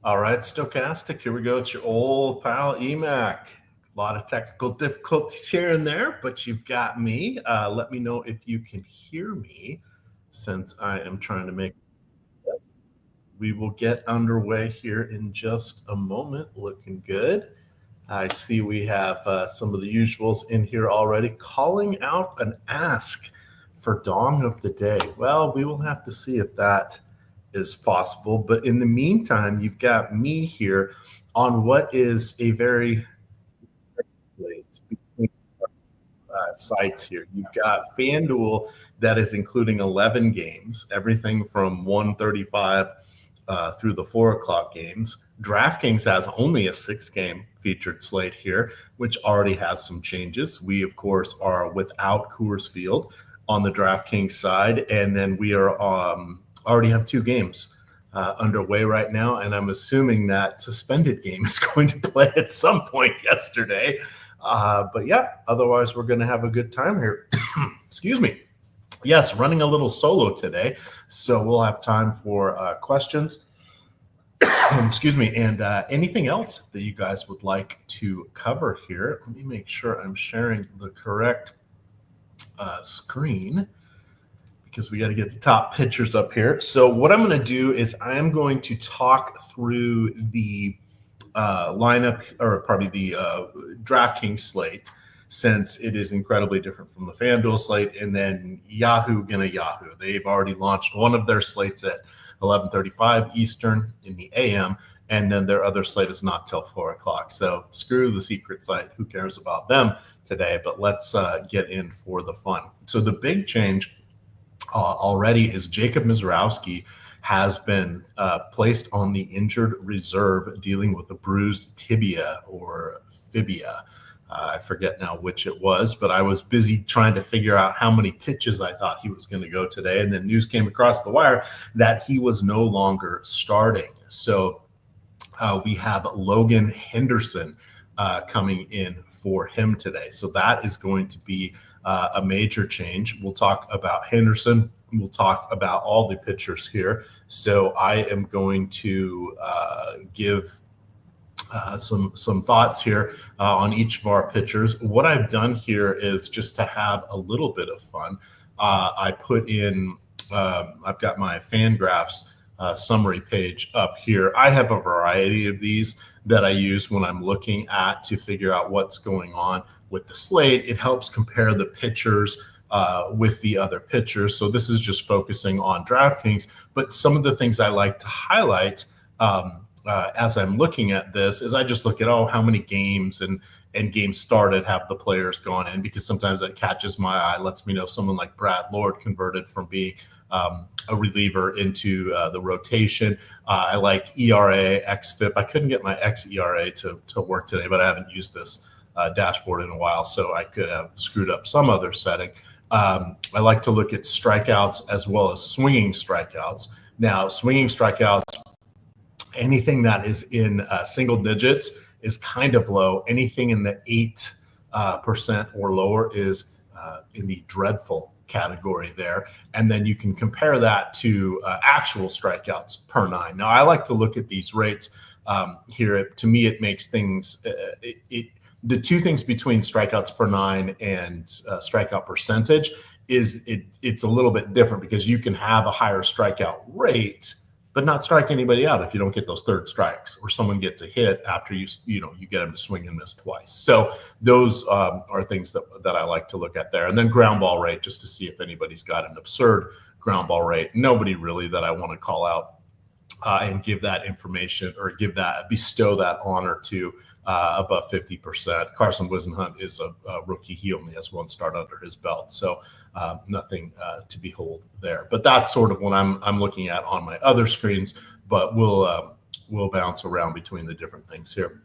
All right, Stokastic, here we go. It's your old pal EMAC. A lot of technical difficulties here and there, but you've got me. Let me know if you can hear me since I am trying to make this. We will get underway here in just a moment. Looking good. I see we have some of the usuals in here already. Calling out an ask for Dong of the Day. Well, we will have to see if that is possible. But in the meantime, you've got me here on what is a very sites here. You've got FanDuel that is including 11 games, everything from 135 through the 4 o'clock games. DraftKings has only a 6-game featured slate here, which already has some changes. We, of course, are without Coors Field on the DraftKings side, and then we are already have 2 games underway right now, and I'm assuming that suspended game is going to play at some point yesterday. But yeah, otherwise we're going to have a good time here. Excuse me. Yes, running a little solo today, so we'll have time for questions. Excuse me, and anything else that you guys would like to cover here. Let me make sure I'm sharing the correct screen because we got to get the top pictures up here. So what I'm going to do is I am going to talk through the lineup, or probably the DraftKings slate, since it is incredibly different from the FanDuel slate, and then Yahoo. They've already launched one of their slates at 11:35 Eastern in the AM, and then their other slate is not till 4 o'clock. So screw the secret site. Who cares about them today? But let's get in for the fun. So the big change already is Jacob Mizrowski has been placed on the injured reserve dealing with a bruised tibia or fibia. I forget now which it was, but I was busy trying to figure out how many pitches I thought he was going to go today. And then news came across the wire that he was no longer starting. So we have Logan Henderson coming in for him today. So that is going to be a major change. We'll talk about Henderson. We'll talk about all the pitchers here. So I am going to give some thoughts here on each of our pitchers. What I've done here is just to have a little bit of fun. I put in, I've got my FanGraphs summary page up here. I have a variety of these that I use when I'm looking at to figure out what's going on with the slate. It helps compare the pitchers with the other pitchers. So this is just focusing on DraftKings, but some of the things I like to highlight as I'm looking at this is I just look at, how many games and games started have the players gone in, because sometimes that catches my eye, lets me know someone like Brad Lord converted from being a reliever into the rotation. I like ERA, XFIP. I couldn't get my xERA to work today, but I haven't used this dashboard in a while, so I could have screwed up some other setting. I like to look at strikeouts as well as swinging strikeouts. Now, swinging strikeouts, anything that is in single digits is kind of low. Anything in the 8% or lower is in the dreadful category there. And then you can compare that to actual strikeouts per 9. Now, I like to look at these rates here. To me, it makes things the two things between strikeouts per 9 and strikeout percentage is it's a little bit different, because you can have a higher strikeout rate but not strike anybody out if you don't get those third strikes, or someone gets a hit after you get them to swing and miss twice. So those are things that I like to look at there. And then ground ball rate, just to see if anybody's got an absurd ground ball rate. Nobody really that I want to call out and give that information or bestow that honor to above 50%. Carson Wisenhunt is a rookie. He only has 1 start under his belt, so nothing to behold there. But that's sort of what I'm looking at on my other screens. But we'll bounce around between the different things here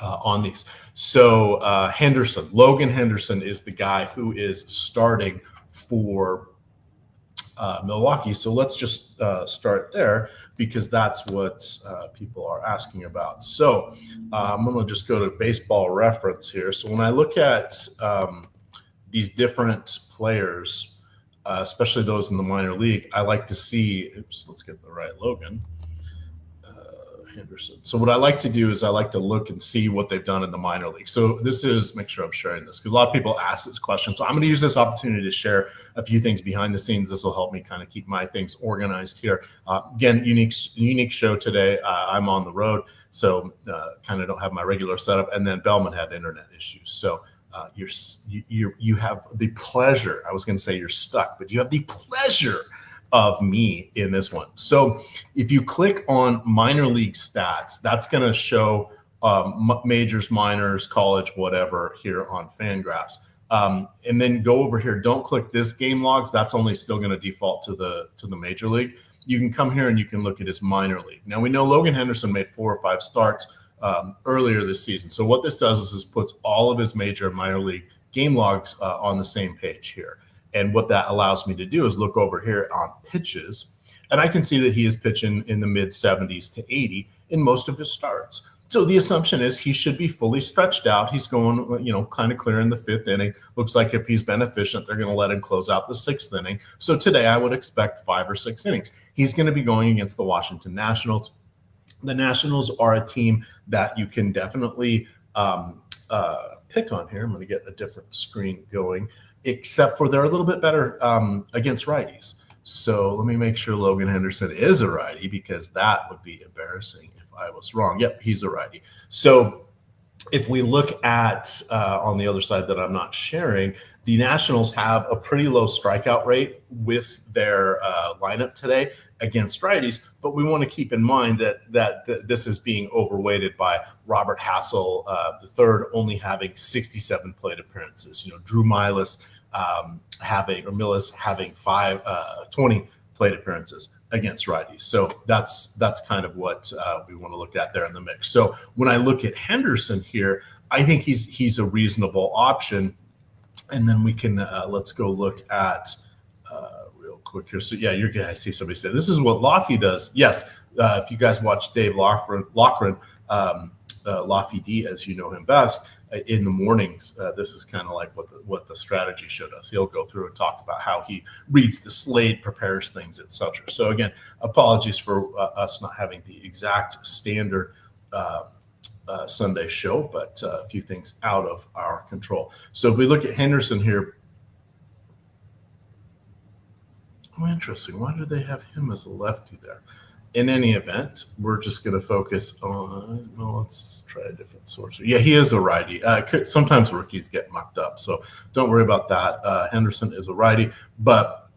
on these. So Logan Henderson is the guy who is starting for Milwaukee. So let's just start there, because that's what people are asking about. So I'm going to just go to Baseball Reference here. So when I look at these different players, especially those in the minor league, I like to see, let's get the right Logan. Henderson. So what I like to do is I like to look and see what they've done in the minor league. So this is, make sure I'm sharing this because a lot of people ask this question. So I'm going to use this opportunity to share a few things behind the scenes. This will help me kind of keep my things organized here. Again, unique show today. I'm on the road, so kind of don't have my regular setup. And then Bellman had internet issues. So you have the pleasure. I was going to say you're stuck, but you have the pleasure of me in this one. So if you click on minor league stats, that's going to show majors, minors, college, whatever here on Fangraphs. And then go over here. Don't click this game logs. That's only still going to default to the major league. You can come here and you can look at his minor league. Now we know Logan Henderson made 4 or 5 starts earlier this season. So what this does is puts all of his major and minor league game logs on the same page here. And what that allows me to do is look over here on pitches, and I can see that he is pitching in the mid 70s to 80 in most of his starts. So the assumption is he should be fully stretched out. He's going, kind of clear in the 5th inning. Looks like if he's been efficient, they're going to let him close out the 6th inning. So today I would expect 5 or 6 innings. He's going to be going against the Washington Nationals. The Nationals are a team that you can definitely pick on here. I'm going to get a different screen going, except for they're a little bit better against righties. So let me make sure Logan Henderson is a righty, because that would be embarrassing if I was wrong. Yep, he's a righty. So if we look at on the other side that I'm not sharing, the Nationals have a pretty low strikeout rate with their lineup today against righties, but we want to keep in mind that this is being overweighted by Robert Hassel III only having 67 plate appearances. Drew Millis having 20 plate appearances against righties. So that's kind of what we want to look at there in the mix. So when I look at Henderson here, I think he's a reasonable option. And then we can let's go look at real quick here. So yeah, you're gonna see somebody say this is what Lofty does. Yes, if you guys watch Dave Loughran, Lofty D, as you know him best, in the mornings, this is kind of like what the strategy show does. He'll go through and talk about how he reads the slate, prepares things, etc. So again, apologies for us not having the exact standard Sunday show, but a few things out of our control. So if we look at Henderson here, interesting. Why do they have him as a lefty there? In any event, we're just going to focus on, let's try a different source. Yeah, he is a righty. Sometimes rookies get mucked up, so don't worry about that. Henderson is a righty, but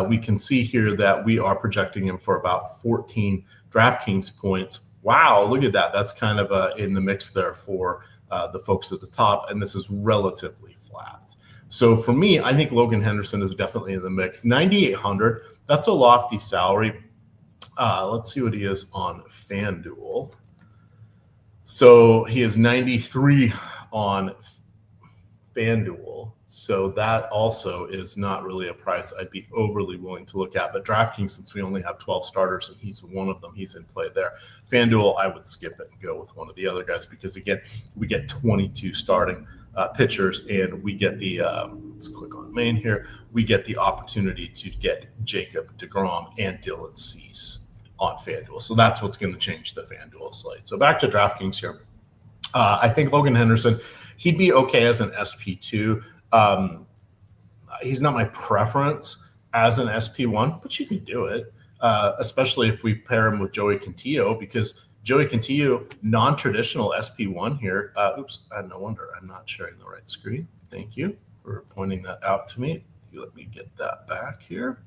we can see here that we are projecting him for about 14 DraftKings points. Wow, look at that. That's kind of in the mix there for the folks at the top, and this is relatively flat. So for me, I think Logan Henderson is definitely in the mix. 9,800, that's a lofty salary. Let's see what he is on FanDuel. So he is 93 on FanDuel. So that also is not really a price I'd be overly willing to look at. But DraftKings, since we only have 12 starters and he's one of them, he's in play there. FanDuel, I would skip it and go with one of the other guys because, again, we get 22 starting pitchers, and we get the let's click on main here. We get the opportunity to get Jacob deGrom and Dylan Cease on FanDuel. So that's what's going to change the FanDuel slate. So back to DraftKings here. I think Logan Henderson, he'd be okay as an SP2. He's not my preference as an SP1, but you can do it, especially if we pair him with Joey Cantillo, because Joey Cantillo, non-traditional SP1 here. Oops, no wonder I'm not sharing the right screen. Thank you for pointing that out to me. Let me get that back here.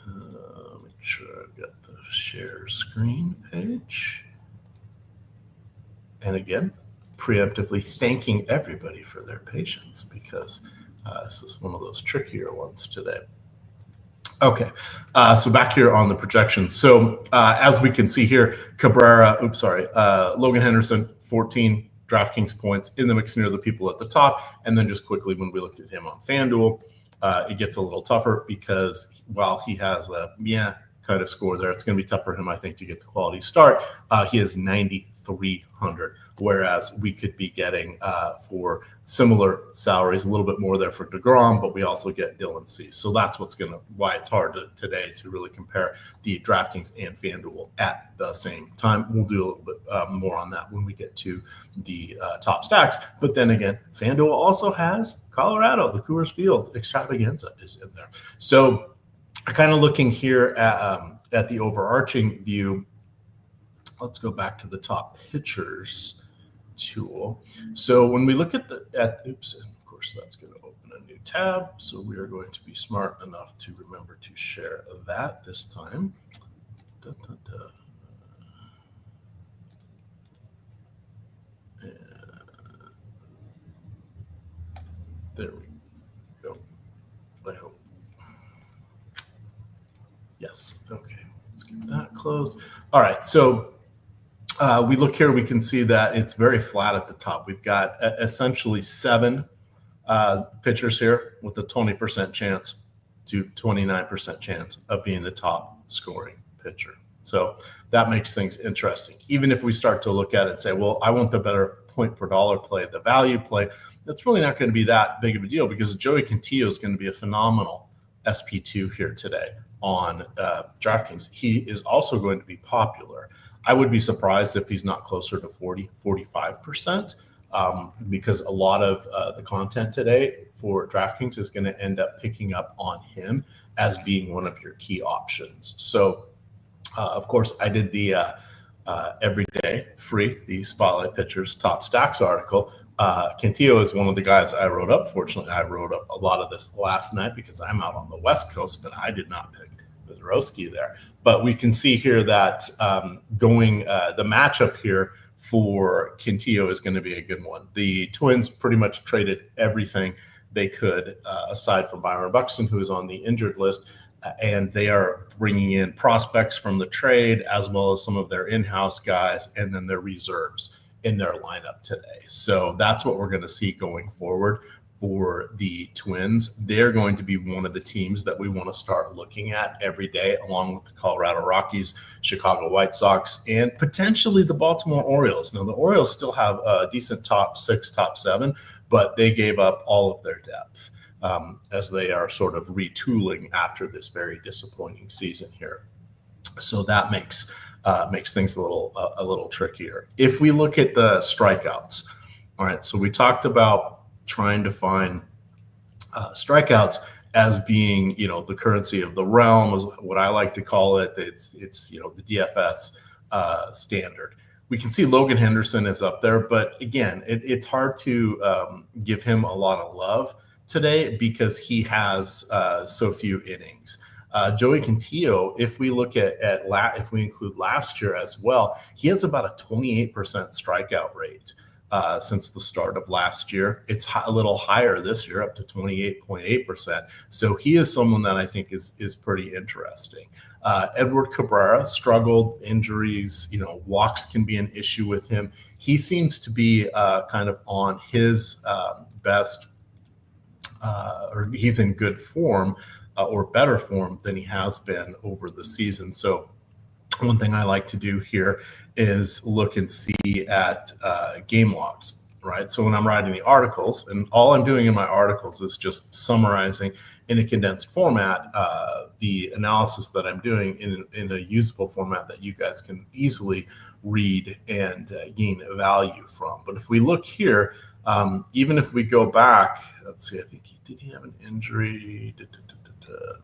Make sure I've got the share screen page. And again, preemptively thanking everybody for their patience, because this is one of those trickier ones today. Okay, so back here on the projections. So as we can see here, Logan Henderson, 14 DraftKings points in the mix near the people at the top. And then just quickly, when we looked at him on FanDuel, it gets a little tougher because while he has a kind of score there. It's going to be tough for him, I think, to get the quality start. He is 9,300, whereas we could be getting for similar salaries a little bit more there for DeGrom, but we also get Dylan Cease. So that's why it's hard today to really compare the DraftKings and FanDuel at the same time. We'll do a little bit more on that when we get to the top stacks. But then again, FanDuel also has Colorado, the Coors Field extravaganza is in there. So kind of looking here at the overarching view, let's go back to the top pitchers tool. So when we look at oops, and of course that's going to open a new tab. So we are going to be smart enough to remember to share that this time. And there we go. I hope. Yes. Okay. Let's get that closed. All right. So we look here, we can see that it's very flat at the top. We've got essentially 7 pitchers here with a 20% chance to 29% chance of being the top scoring pitcher. So that makes things interesting. Even if we start to look at it and say, well, I want the better point per dollar play, the value play, that's really not going to be that big of a deal because Joey Cantillo is going to be a phenomenal SP2 here today on DraftKings. He is also going to be popular. I would be surprised if he's not closer to 45%, because a lot of the content today for DraftKings is going to end up picking up on him as being one of your key options. So, of course, I did the everyday free, the Spotlight Pitchers Top Stacks article. Cantillo is one of the guys I wrote up. Fortunately, I wrote up a lot of this last night because I'm out on the West Coast, but I did not pick Wizarowski there. But we can see here that the matchup here for Cantillo is going to be a good one. The Twins pretty much traded everything they could, aside from Byron Buxton, who is on the injured list, and they are bringing in prospects from the trade as well as some of their in-house guys and then their reserves in their lineup today. So that's what we're going to see going forward for the Twins. They're going to be one of the teams that we want to start looking at every day, along with the Colorado Rockies, Chicago White Sox, and potentially the Baltimore Orioles. Now, the Orioles still have a decent top 6, top 7, but they gave up all of their depth as they are sort of retooling after this very disappointing season here. So that makes things a little trickier. If we look at the strikeouts, all right, so we talked about trying to find strikeouts as being, the currency of the realm, is what I like to call it. It's the DFS standard. We can see Logan Henderson is up there, but again, it's hard to give him a lot of love today because he has so few innings. Joey Cantillo, if we look if we include last year as well, he has about a 28% strikeout rate since the start of last year. It's a little higher this year, up to 28.8%. So he is someone that I think is pretty interesting. Edward Cabrera struggled, injuries, walks can be an issue with him. He seems to be kind of on his best, or he's in good form or better form than he has been over the season. So one thing I like to do here is look and see at game logs, right? So when I'm writing the articles, and all I'm doing in my articles is just summarizing in a condensed format the analysis that I'm doing in a usable format that you guys can easily read and gain value from. But if we look here, even if we go back, let's see, I think did he have an injury?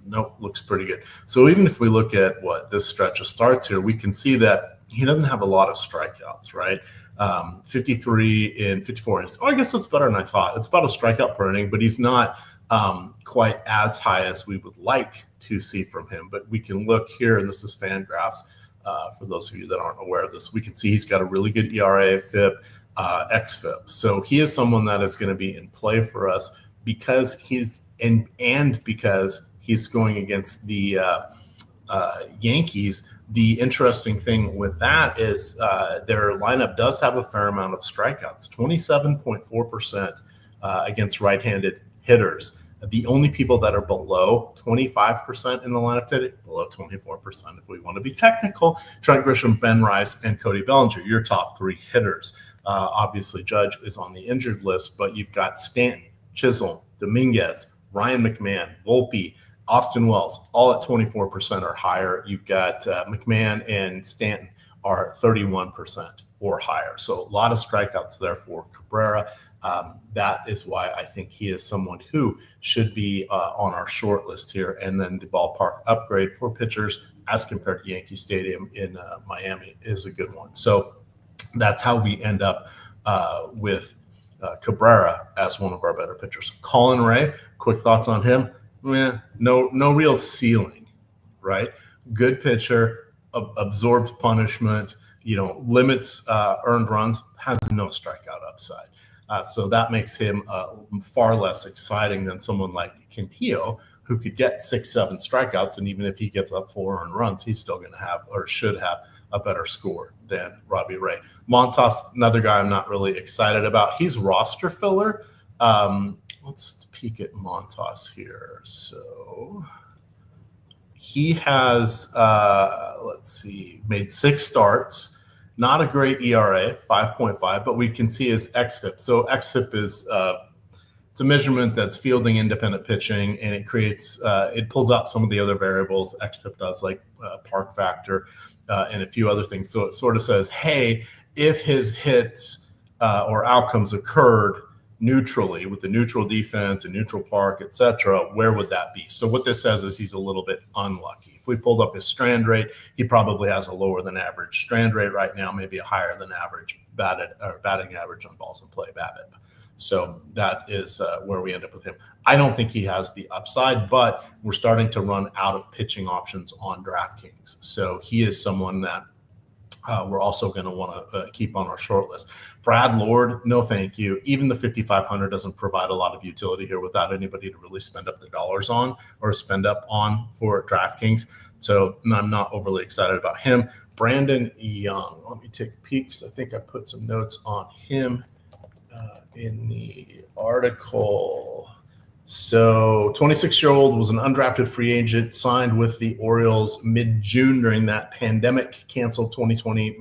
Nope, looks pretty good. So even if we look at this stretch of starts here, we can see that he doesn't have a lot of strikeouts, right? 53 in 54 innings. Oh, I guess that's better than I thought. It's about a strikeout per inning, but he's not quite as high as we would like to see from him. But we can look here, and this is FanGraphs. For those of you that aren't aware of this, we can see he's got a really good ERA, FIP, XFIP. So he is someone that is going to be in play for us because because he's going against the Yankees. The interesting thing with that is their lineup does have a fair amount of strikeouts, 27.4% against right-handed hitters. The only people that are below 25% in the lineup today, below 24%, if we want to be technical, Trent Grisham, Ben Rice, and Cody Bellinger, your top 3 hitters. Obviously, Judge is on the injured list, but you've got Stanton, Chisholm, Dominguez, Ryan McMahon, Volpe, Austin Wells, all at 24% or higher. You've got McMahon and Stanton are 31% or higher. So a lot of strikeouts there for Cabrera. That is why I think he is someone who should be on our short list here. And then the ballpark upgrade for pitchers as compared to Yankee Stadium in Miami is a good one. So that's how we end up with Cabrera as one of our better pitchers. Colin Ray, quick thoughts on him? No real ceiling, right? Good pitcher, absorbs punishment, limits earned runs, has no strikeout upside. So that makes him far less exciting than someone like Quintillo, who could get 6-7 strikeouts, and even if he gets up 4 earned runs, he's still going to have or should have a better score than Robbie Ray. Montas, another guy I'm not really excited about. He's roster filler. Let's peek at Montas here. So he has, made 6 starts. Not a great ERA, 5.5, but we can see his xFIP. So xFIP is it's a measurement that's fielding independent pitching, and it creates it pulls out some of the other variables xFIP does, like park factor and a few other things. So it sort of says, hey, if his hits or outcomes occurred neutrally with the neutral defense and neutral park, etc., where would that be? So what this says is he's a little bit unlucky. If we pulled up his strand rate, he probably has a lower than average strand rate right now, maybe a higher than average batting average on balls in play, BABIP. So that is where we end up with him. I don't think he has the upside, but we're starting to run out of pitching options on DraftKings. So he is someone that we're also going to want to keep on our short list. Brad Lord, no thank you. Even the 5,500 doesn't provide a lot of utility here without anybody to really spend up the dollars on or spend up on for DraftKings. So I'm not overly excited about him. Brandon Young, let me take a peek because I think I put some notes on him in the article. So 26-year-old was an undrafted free agent, signed with the Orioles mid-June during that pandemic canceled 2020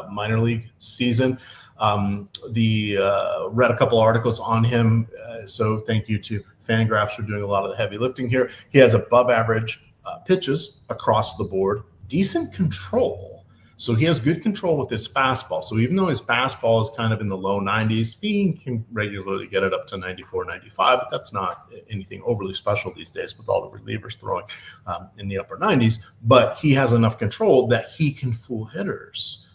minor league season. Read a couple articles on him. So thank you to Fangraphs for doing a lot of the heavy lifting here. He has above average pitches across the board, decent control. So he has good control with his fastball. So even though his fastball is kind of in the low 90s, he can regularly get it up to 94, 95, but that's not anything overly special these days with all the relievers throwing in the upper 90s. But he has enough control that he can fool hitters.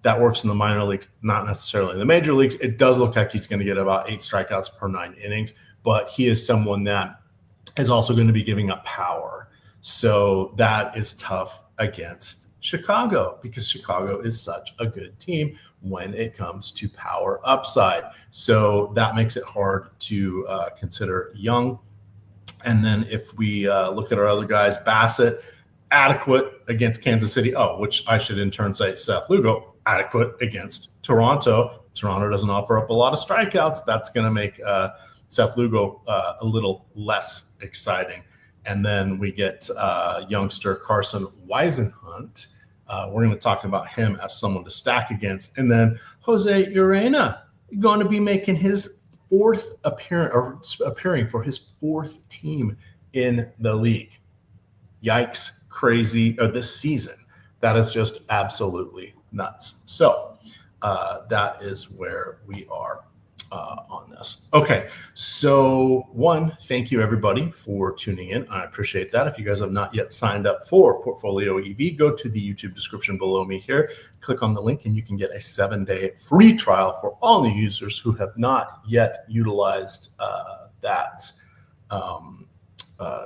That works in the minor leagues, not necessarily in the major leagues. It does look like he's going to get about 8 strikeouts per 9 innings, but he is someone that is also going to be giving up power. So that is tough against Chicago, because Chicago is such a good team when it comes to power upside. So that makes it hard to consider Young. And then if we look at our other guys, Bassett, adequate against Kansas City. Which I should in turn say Seth Lugo, adequate against Toronto. Toronto doesn't offer up a lot of strikeouts. That's going to make Seth Lugo a little less exciting. And then we get youngster Carson Weisenhunt. We're going to talk about him as someone to stack against. And then Jose Urena going to be making his 4th appearance, or appearing for his 4th team in the league. Yikes, crazy, this season. That is just absolutely nuts. So that is where we are on this. Okay, so thank you everybody for tuning in. I appreciate that. If you guys have not yet signed up for Portfolio EV, go to the YouTube description below me here, click on the link, and you can get a 7-day free trial for all the users who have not yet utilized that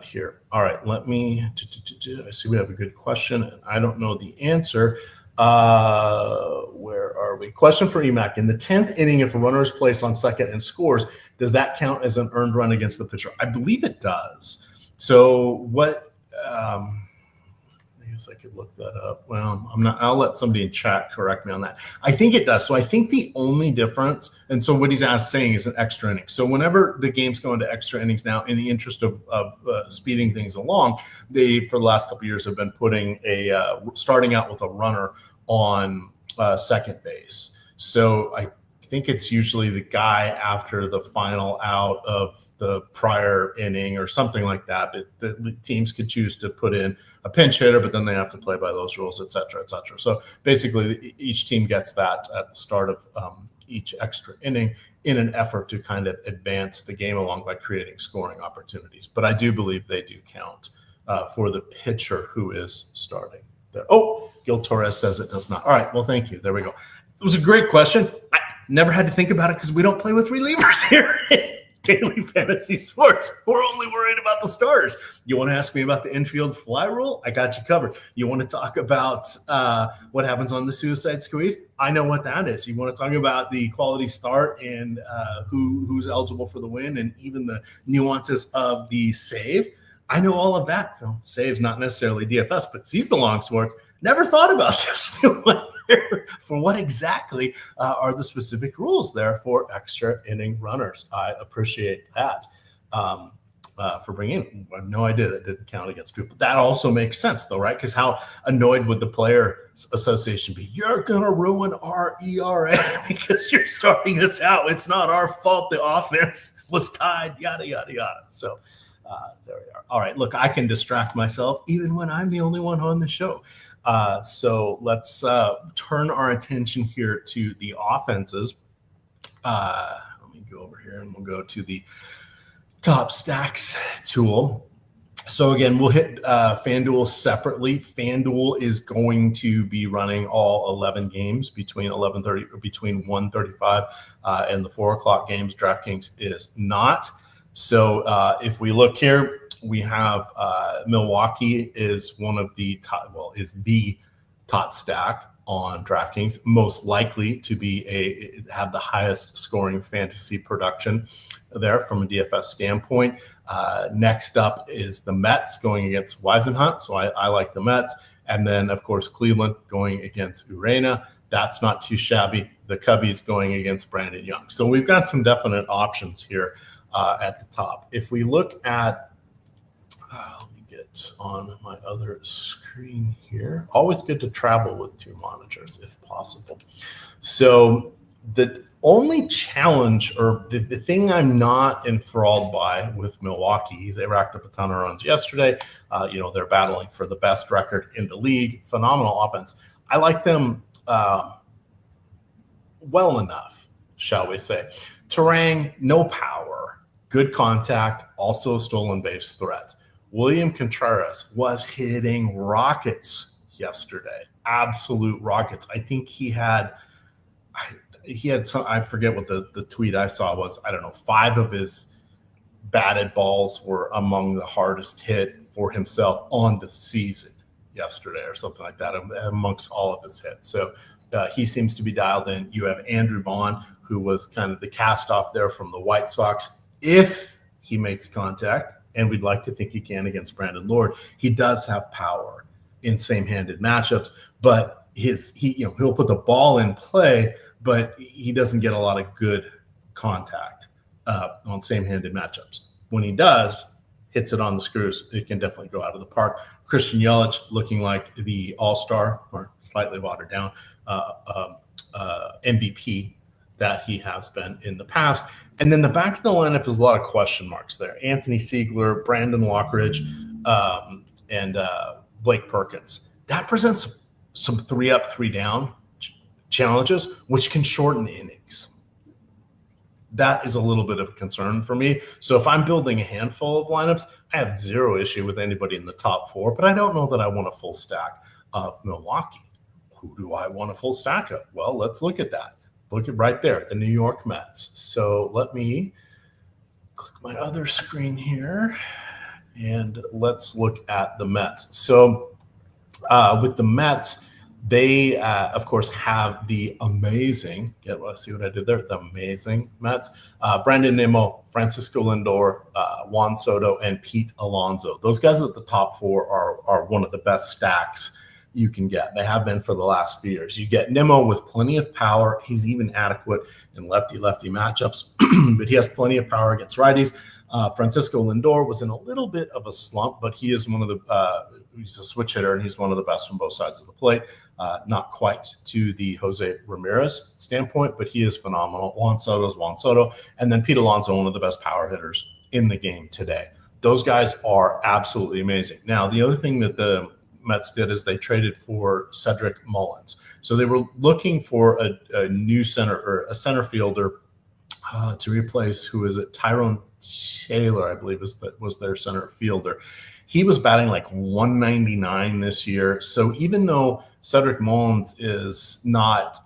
here. All right, let me, I see we have a good question, and I don't know the answer. Where are we? Question for EMAC. In the 10th inning, if a runner is placed on second and scores, does that count as an earned run against the pitcher? I believe it does. So what guess I could look that up. Well, I'm not. I'll let somebody in chat correct me on that. I think it does. So I think the only difference, and so what he's saying is an extra inning. So whenever the games go into extra innings now, in the interest of speeding things along, they for the last couple of years have been putting starting out with a runner on second base. So I think it's usually the guy after the final out of the prior inning or something like that. But the teams could choose to put in a pinch hitter, but then they have to play by those rules, et cetera, et cetera. So basically, each team gets that at the start of each extra inning in an effort to kind of advance the game along by creating scoring opportunities. But I do believe they do count for the pitcher who is starting there. Oh, Gil Torres says it does not. All right, well, thank you. There we go. It was a great question. I never had to think about it because we don't play with relievers here in daily fantasy sports. We're only worried about the starters. You want to ask me about the infield fly rule? I got you covered. You want to talk about what happens on the suicide squeeze? I know what that is. You want to talk about the quality start and who's eligible for the win and even the nuances of the save? I know all of that. Well, save's not necessarily DFS, but sees the long sports. Never thought about this. For what exactly are the specific rules there for extra inning runners? I appreciate that for bringing in. I have no idea that didn't count against people. That also makes sense, though, right? Because how annoyed would the Players Association be? You're going to ruin our ERA because you're starting us out. It's not our fault. The offense was tied, yada, yada, yada. So there we are. All right, look, I can distract myself even when I'm the only one on the show. So let's turn our attention here to the offenses. Let me go over here and we'll go to the top stacks tool. So again, we'll hit FanDuel separately. FanDuel is going to be running all 11 games between 1:35 and the 4 o'clock games. DraftKings is not. So if we look here, we have Milwaukee is one of the top, is the top stack on DraftKings, most likely to have the highest scoring fantasy production there from a DFS standpoint. Next up is the Mets going against Weisenhunt, so I like the Mets. And then, of course, Cleveland going against Urena. That's not too shabby. The Cubbies going against Brandon Young. So we've got some definite options here at the top. If we look at let me get on my other screen here. Always good to travel with two monitors if possible. So the only challenge or the thing I'm not enthralled by with Milwaukee, they racked up a ton of runs yesterday. They're battling for the best record in the league. Phenomenal offense. I like them well enough, shall we say. Terang, no power, good contact, also stolen base threat. William Contreras was hitting rockets yesterday, absolute rockets. I think he had some, I forget what the tweet I saw was, 5 of his batted balls were among the hardest hit for himself on the season yesterday or something like that amongst all of his hits. So he seems to be dialed in. You have Andrew Vaughn, who was kind of the cast off there from the White Sox. If he makes contact, and we'd like to think he can against Brandon Lord, he does have power in same-handed matchups, but he'll put the ball in play, but he doesn't get a lot of good contact on same-handed matchups. When he does, hits it on the screws, it can definitely go out of the park. Christian Yelich looking like the all-star, or slightly watered down MVP that he has been in the past. And then the back of the lineup is a lot of question marks there. Anthony Siegler, Brandon Lockridge, and Blake Perkins. That presents some 3-up, 3-down challenges, which can shorten innings. That is a little bit of a concern for me. So if I'm building a handful of lineups, I have zero issue with anybody in the top 4, but I don't know that I want a full stack of Milwaukee. Who do I want a full stack of? Well, let's look at that. Look at right there, the New York Mets. So let me click my other screen here, and let's look at the Mets. So with the Mets, They, of course, have the amazing, see what I did there? The amazing Mets. Brandon Nimmo, Francisco Lindor, Juan Soto, and Pete Alonso. Those guys at the top four are one of the best stacks you can get. They have been for the last few years. You get Nimmo with plenty of power. He's even adequate in lefty-lefty matchups, but he has plenty of power against righties. Francisco Lindor was in a little bit of a slump, but he is one of the he's a switch hitter, and he's one of the best from both sides of the plate. Not quite to the Jose Ramirez standpoint, but he is phenomenal. Juan Soto is Juan Soto, and then Pete Alonso, one of the best power hitters in the game today. Those guys are absolutely amazing. Now, the other thing that the Mets did is they traded for Cedric Mullins. So they were looking for a new center or a center fielder to replace, who is it? Tyrone Taylor, I believe, was their center fielder. He was batting like 199 this year. So even though Cedric Mullins is not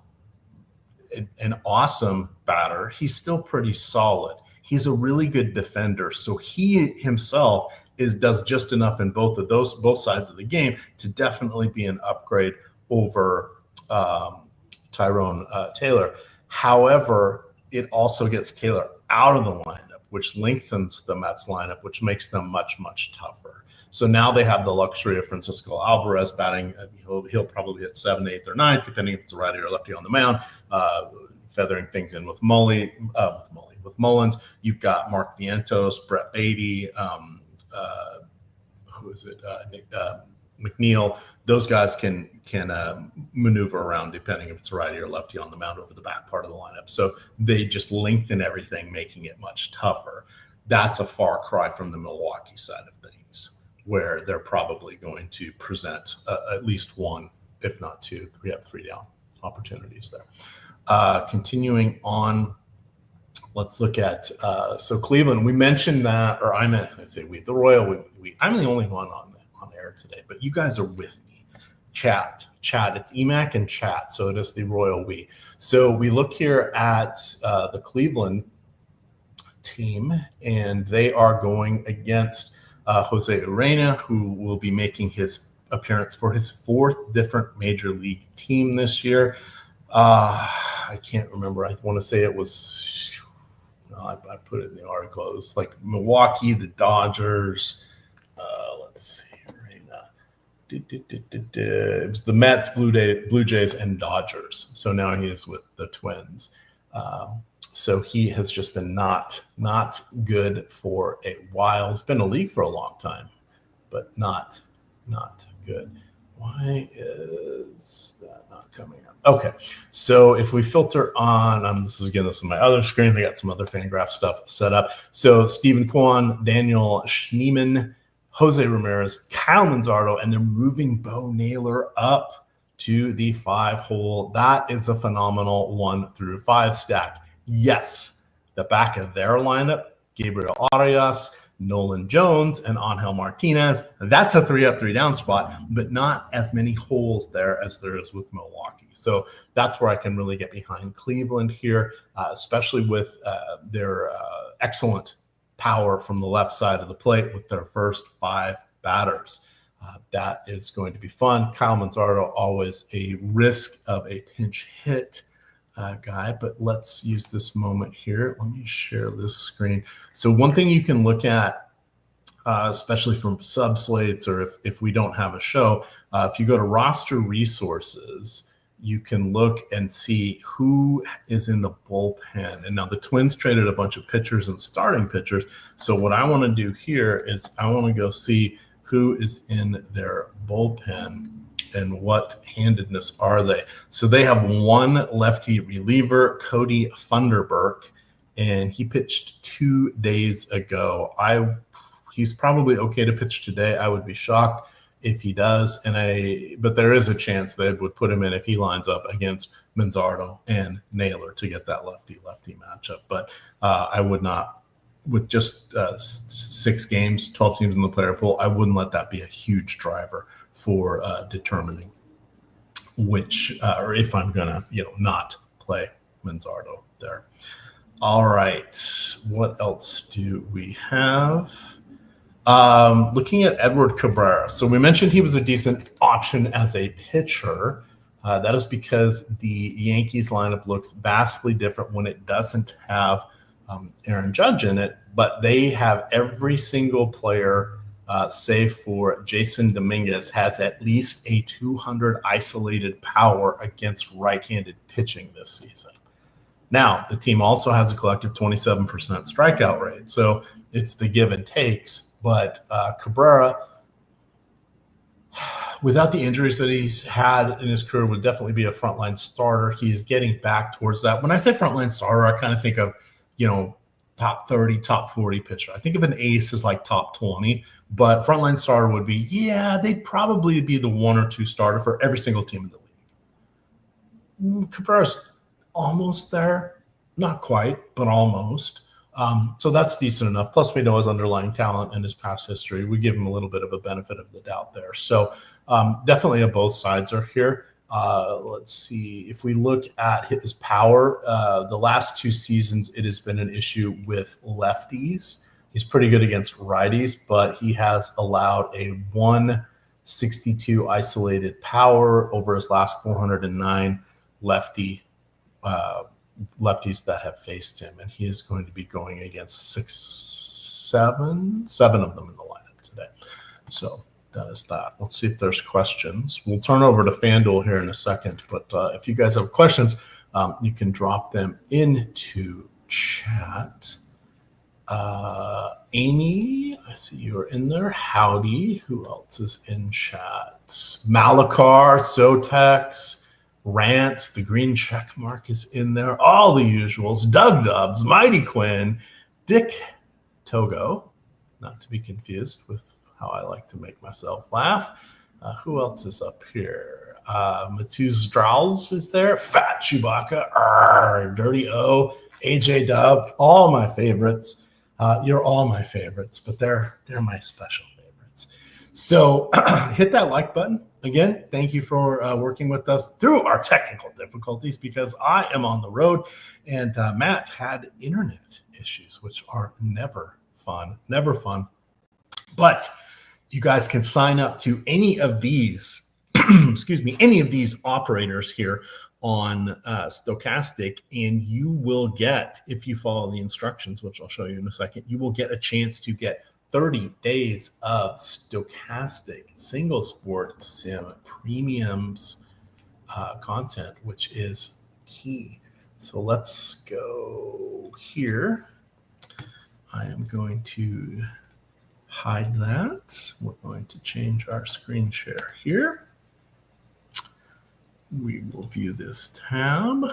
an awesome batter, he's still pretty solid. He's a really good defender. So he himself does just enough in both sides of the game to definitely be an upgrade over Tyrone Taylor. However, it also gets Taylor out of the lineup, which lengthens the Mets lineup, which makes them much, much tougher. So now they have the luxury of Francisco Alvarez batting. He'll probably hit 7th, 8th, or 9th, depending if it's a righty or lefty on the mound, feathering things in with Mullins. You've got Mark Vientos, Brett Beatty, McNeil. Those guys can maneuver around depending if it's a righty or lefty on the mound over the back part of the lineup. So they just lengthen everything, making it much tougher. That's a far cry from the Milwaukee side of things, where they're probably going to present at least one, if not two. We have 3 down opportunities there. Continuing on, let's look at so Cleveland. We mentioned that, or I'm the Royal. I'm the only one on air today, but you guys are with me. Chat. It's EMAC and chat, so it is the Royal we. So we look here at the Cleveland team, and they are going against Jose Urena, who will be making his appearance for his 4th different major league team this year. I can't remember. I want to say it was, I put it in the article. It was like Milwaukee, the Dodgers. Let's see, Urena. It was the Mets, Blue Jays, and Dodgers. So now he is with the Twins. So he has just been not good for a while. He's been in the league for a long time, but not good. Why is that not coming up? Okay, so if we filter on, this is my other screen. I got some other FanGraph stuff set up. So Stephen Kwan, Daniel Schneemann, Jose Ramirez, Kyle Manzardo, and they're moving Bo Naylor up to the 5-hole. That is a phenomenal 1 through 5 stack. Yes, the back of their lineup, Gabriel Arias, Nolan Jones, and Angel Martinez. That's a 3-up, 3-down spot, but not as many holes there as there is with Milwaukee. So that's where I can really get behind Cleveland here, especially with their excellent power from the left side of the plate with their first 5 batters. That is going to be fun. Kyle Manzardo, always a risk of a pinch hit guy, but let's use this moment here. Let me share this screen. So one thing you can look at, especially from sub slates, or if we don't have a show, if you go to roster resources, you can look and see who is in the bullpen. And now the Twins traded a bunch of pitchers and starting pitchers. So what I want to do here is I want to go see who is in their bullpen and what handedness are they. So they have 1 lefty reliever, Cody Funderburk, and he pitched 2 days ago. He's probably okay to pitch today. I would be shocked if he does, but there is a chance they would put him in if he lines up against Manzardo and Naylor to get that lefty-lefty matchup. But I would not, with just 6 games, 12 teams in the player pool, I wouldn't let that be a huge driver for determining which or if I'm gonna not play Manzardo there. All right, what else do we have? Looking at Edward Cabrera. So we mentioned he was a decent option as a pitcher. That is because the Yankees lineup looks vastly different when it doesn't have Aaron Judge in it, but they have every single player, save for Jason Dominguez, has at least a 200 isolated power against right-handed pitching this season. Now, the team also has a collective 27% strikeout rate, so it's the give and takes. But Cabrera, without the injuries that he's had in his career, would definitely be a frontline starter. He is getting back towards that. When I say frontline starter, I kind of think of, top 30, top 40 pitcher. I think of an ace as like top 20, but frontline starter would be, they'd probably be the 1 or 2 starter for every single team in the league. Cabrera's almost there. Not quite, but almost. So that's decent enough. Plus, we know his underlying talent and his past history. We give him a little bit of a benefit of the doubt there. So definitely both sides are here. Let's see. If we look at his power, the last 2 seasons, it has been an issue with lefties. He's pretty good against righties, but he has allowed a 162 isolated power over his last 409 lefties that have faced him, and he is going to be going against seven of them in the lineup today. So that is that. Let's see if there's questions. We'll turn over to FanDuel here in a second, but if you guys have questions, you can drop them into chat. Amy, I see you are in there. Howdy. Who else is in chat? Malakar, Sotex, Rants, the green check mark is in there. All the usuals. Doug Dubs, Mighty Quinn, Dick Togo, not to be confused with how I like to make myself laugh. Who else is up here? Matthews Strauss is there. Fat Chewbacca, Dirty O, AJ Dub, all my favorites. You're all my favorites, but they're my special favorites. So hit that like button. Again, thank you for working with us through our technical difficulties, because I am on the road and Matt had internet issues, which are never fun. But you guys can sign up to any of these, any of these operators here on Stokastic, and you will get, if you follow the instructions, which I'll show you in a second, you will get a chance to get 30 days of Stokastic single sport sim premiums content, which is key. So let's go here. I am going to hide that. We're going to change our screen share here. We will view this tab.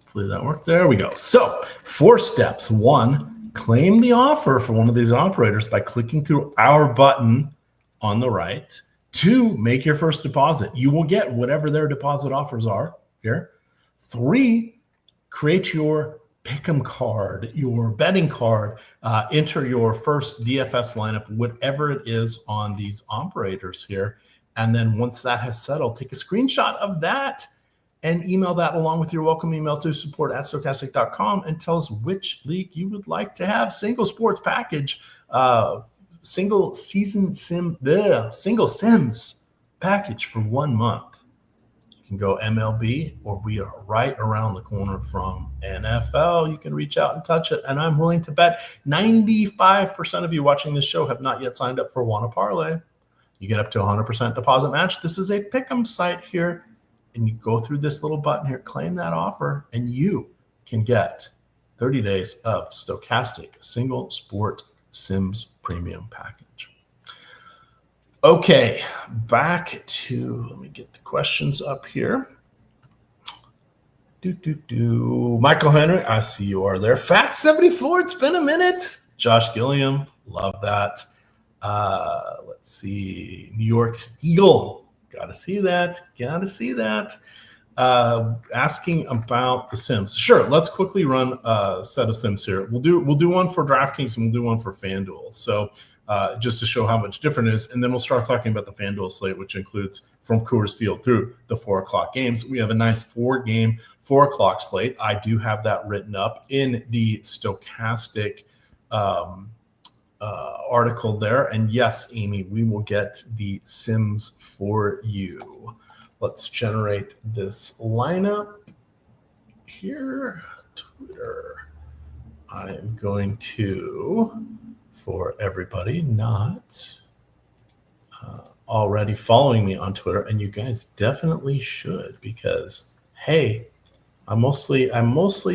Hopefully that worked. There we go. So 4 steps. 1, claim the offer for one of these operators by clicking through our button on the right. 2, make your first deposit. You will get whatever their deposit offers are here. 3, create your pick'em card, your betting card, enter your first DFS lineup, whatever it is on these operators here. And then once that has settled, take a screenshot of that and email that along with your welcome email to support@stokastic.com and tell us which league you would like to have. Single sports package, single sims package for 1 month. You can go MLB, or we are right around the corner from NFL. You can reach out and touch it. And I'm willing to bet 95% of you watching this show have not yet signed up for Wanna Parlay. You get up to 100% deposit match. This is a pick'em site here. And you go through this little button here, claim that offer, and you can get 30 days of Stokastic single sport sims premium package. Okay, back to, let me get the questions up here. Michael Henry, I see you are there. Fat 74, it's been a minute. Josh Gilliam, love that. Let's see, New York Steel. Gotta see that. Asking about the Sims. Sure, let's quickly run a set of Sims here. We'll do one for DraftKings and we'll do one for FanDuel. So just to show how much different it is, and then we'll start talking about the FanDuel slate, which includes from Coors Field through the 4 o'clock games. We have a nice 4-game 4 o'clock slate. I do have that written up in the Stokastic article there. And yes, Amy, we will get the Sims for you. Let's generate this lineup here. Twitter. I am going to, for everybody not already following me on Twitter, and you guys definitely should, because hey, I mostly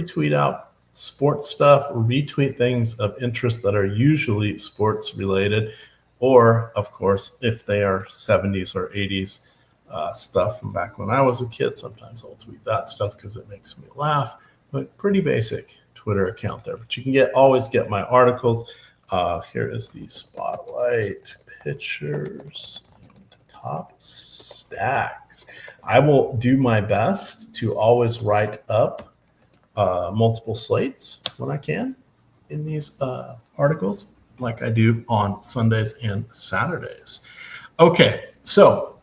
tweet out sports stuff, retweet things of interest that are usually sports related, or of course, if they are 70s or 80s stuff from back when I was a kid, sometimes I'll tweet that stuff because it makes me laugh. But pretty basic Twitter account there. But you can always get my articles. Here is the spotlight pictures and top stacks. I will do my best to always write up multiple slates when I can in these articles, like I do on Sundays and Saturdays. Okay, so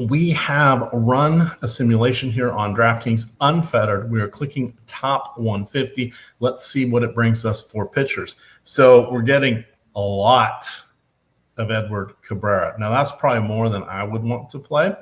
we have run a simulation here on DraftKings unfettered. We are clicking top 150. Let's see what it brings us for pitchers. So we're getting a lot of Edward Cabrera. Now that's probably more than I would want to play,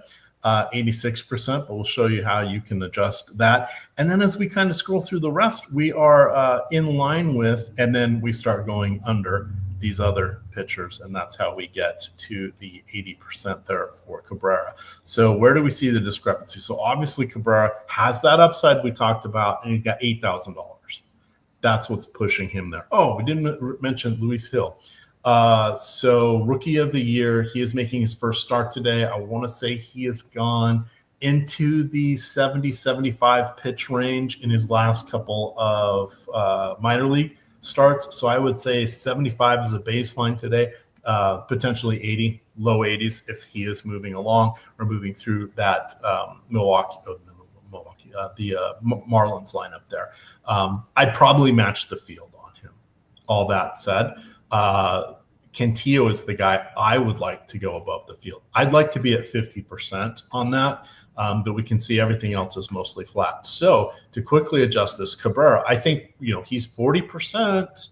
86%, but we'll show you how you can adjust that. And then as we kind of scroll through the rest, we are in line with, and then we start going under these other pitchers, and that's how we get to the 80% there for Cabrera. So where do we see the discrepancy? So obviously Cabrera has that upside we talked about, and he's got $8,000. That's what's pushing him there. Oh, we didn't mention Luis Hill. So rookie of the year, he is making his first start today. I want to say he has gone into the 70-75 pitch range in his last couple of minor league starts. So I would say 75 is a baseline today, potentially 80, low 80s if he is moving along or moving through that the Marlins lineup there. I'd probably match the field on him. All that said, Cantillo is the guy I would like to go above the field. I'd like to be at 50% on that. But we can see everything else is mostly flat. So to quickly adjust this, Cabrera, I think, he's 40%.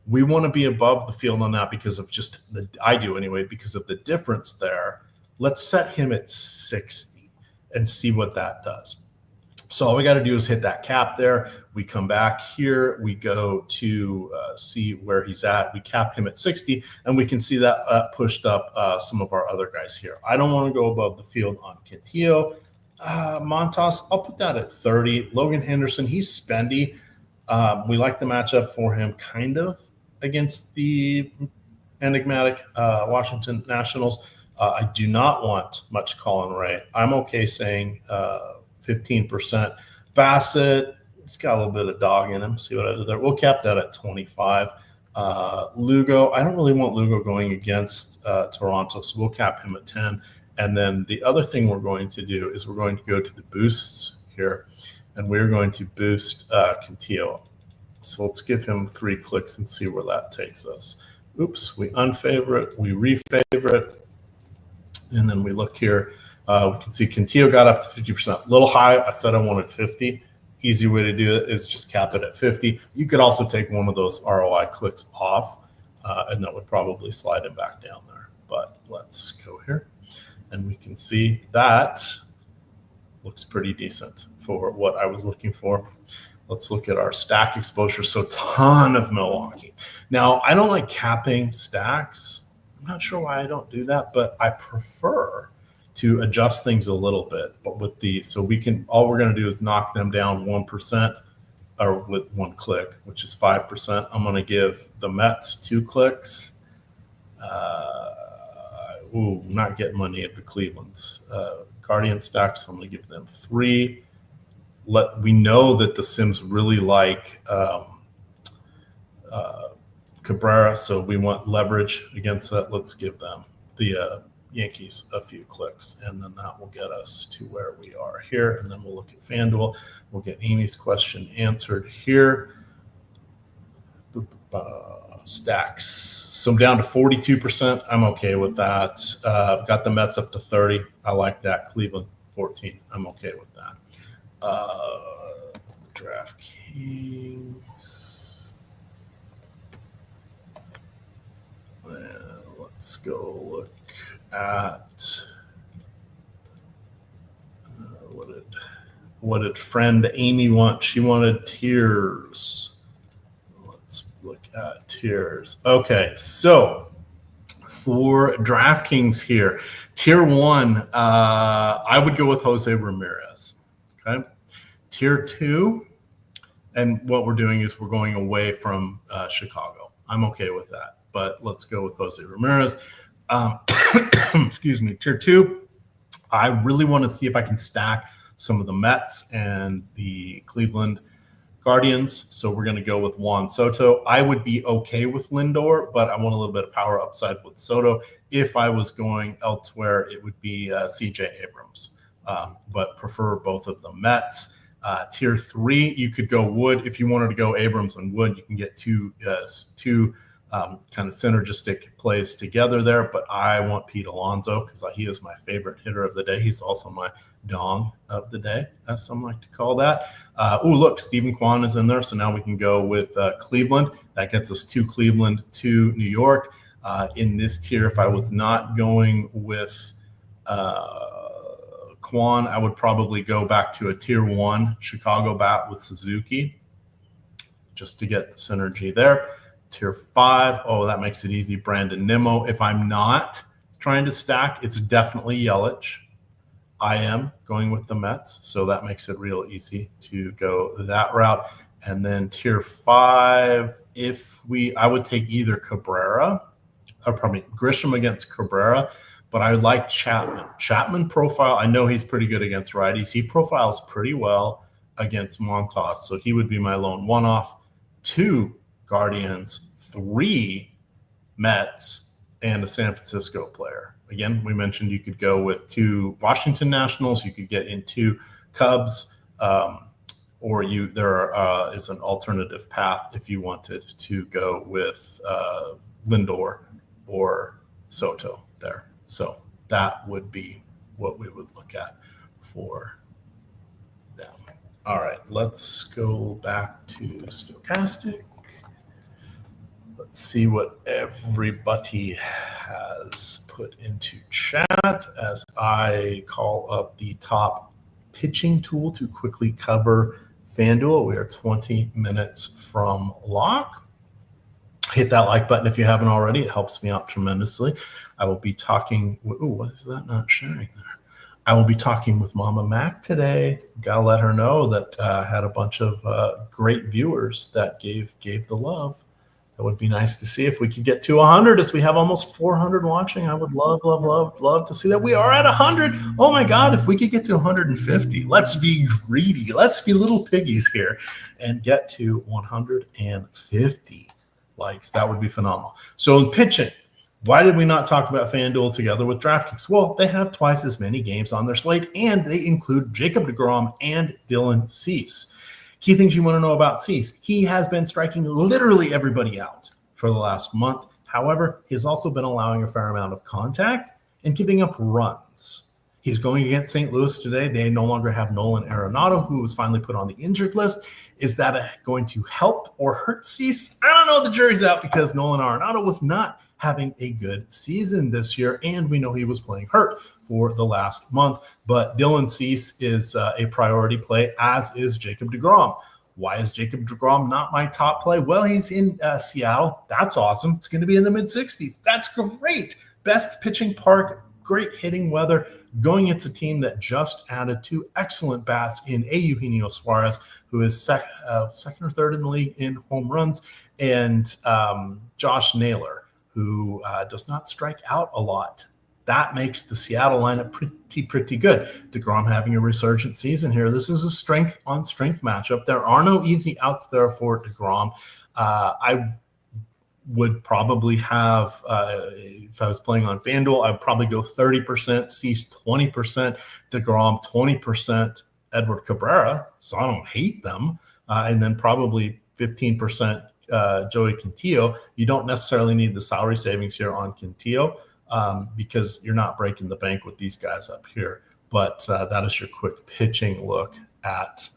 We want to be above the field on that because of just I do anyway, because of the difference there. Let's set him at 60 and see what that does. So all we got to do is hit that cap there. We come back here. We go to see where he's at. We cap him at 60, and we can see that pushed up some of our other guys here. I don't want to go above the field on Cantillo. Montas, I'll put that at 30. Logan Henderson, he's spendy. We like the matchup for him kind of against the enigmatic Washington Nationals. I do not want much Colin Ray. I'm okay saying 15%. Bassett, he's got a little bit of dog in him. See what I did there? We'll cap that at 25. Lugo, I don't really want Lugo going against Toronto, so we'll cap him at 10. And then the other thing we're going to do is we're going to go to the boosts here, and we're going to boost Cantillo. So let's give him 3 clicks and see where that takes us. Oops, we unfavorite, we refavorite, and then we look here. We can see Cantillo got up to 50%. A little high. I said I wanted 50. Easy way to do it is just cap it at 50. You could also take one of those ROI clicks off, and that would probably slide it back down there. But let's go here. And we can see that looks pretty decent for what I was looking for. Let's look at our stack exposure. So ton of Milwaukee. Now, I don't like capping stacks. I'm not sure why I don't do that, but I prefer to adjust things a little bit. But with all we're going to do is knock them down 1% or with 1 click, which is 5%. I'm going to give the Mets 2 clicks. Not getting money at the Clevelands. Guardian stacks, so I'm going to give them 3. We know that the Sims really like Cabrera, so we want leverage against that. Let's give them the Yankees a few clicks, and then that will get us to where we are here. And then we'll look at FanDuel. We'll get Amy's question answered here. Stacks. So I'm down to 42%. I'm okay with that. Got the Mets up to 30. I like that. Cleveland 14. I'm okay with that. DraftKings. Let's go look at what did friend Amy want? She wanted tiers. Let's look at tiers. Okay, so for DraftKings here, tier 1, I would go with Jose Ramirez. Okay, tier 2, and what we're doing is we're going away from Chicago. I'm okay with that, but let's go with Jose Ramirez. Excuse me. Tier 2, I really want to see if I can stack some of the Mets and the Cleveland Guardians. So we're going to go with Juan Soto. I would be okay with Lindor, but I want a little bit of power upside with Soto. If I was going elsewhere, it would be CJ Abrams, but prefer both of the Mets. Tier 3, you could go Wood. If you wanted to go Abrams and Wood, you can get two kind of synergistic plays together there, but I want Pete Alonso because he is my favorite hitter of the day. He's also my dong of the day, as some like to call that. Look, Stephen Kwan is in there, so now we can go with Cleveland. That gets us to Cleveland, to New York. In this tier, if I was not going with Kwan, I would probably go back to a tier 1 Chicago bat with Suzuki just to get the synergy there. Tier 5, that makes it easy. Brandon Nimmo. If I'm not trying to stack, it's definitely Yelich. I am going with the Mets, so that makes it real easy to go that route. And then tier 5, I would take either Cabrera, or probably Grisham against Cabrera, but I like Chapman. Chapman profile, I know he's pretty good against righties. He profiles pretty well against Montas, so he would be my lone one-off. 2 Guardians, 3 Mets, and a San Francisco player. Again, we mentioned you could go with 2 Washington Nationals. You could get into Cubs, or there is an alternative path if you wanted to go with Lindor or Soto there. So that would be what we would look at for them. All right, let's go back to Stokastic. Let's see what everybody has put into chat as I call up the top pitching tool to quickly cover FanDuel. We are 20 minutes from lock. Hit that like button if you haven't already. It helps me out tremendously. I will be talking. What is that not sharing there? I will be talking with Mama Mac today. Gotta let her know that I had a bunch of great viewers that gave the love. It would be nice to see if we could get to 100, as we have almost 400 watching. I would love to see that. We are at 100. Oh my God, if we could get to 150, let's be greedy. Let's be little piggies here and get to 150 likes. That would be phenomenal. So in pitching, why did we not talk about FanDuel together with DraftKings? Well, they have twice as many games on their slate, and they include Jacob deGrom and Dylan Cease. Key things you want to know about Cease. He has been striking literally everybody out for the last month. However, he's also been allowing a fair amount of contact and giving up runs. He's going against St. Louis today. They no longer have Nolan Arenado, who was finally put on the injured list. Is that going to help or hurt Cease? I don't know. The jury's out because Nolan Arenado was not having a good season this year, and we know he was playing hurt for the last month. But Dylan Cease is a priority play, as is Jacob deGrom. Why is Jacob deGrom not my top play? Well, he's in Seattle. That's awesome. It's going to be in the mid-60s. That's great. Best pitching park, great hitting weather, going into a team that just added 2 excellent bats in Eugenio Suarez, who is second or third in the league in home runs, and Josh Naylor, who does not strike out a lot. That makes the Seattle lineup pretty good. deGrom having a resurgent season here. This is a strength-on-strength matchup. There are no easy outs there for deGrom. I would probably have, if I was playing on FanDuel, I would probably go 30%, Cease 20%, deGrom 20%, Edward Cabrera, so I don't hate them, and then probably 15% Joey Quintillo. You don't necessarily need the salary savings here on Quintillo because you're not breaking the bank with these guys up here. But that is your quick pitching look at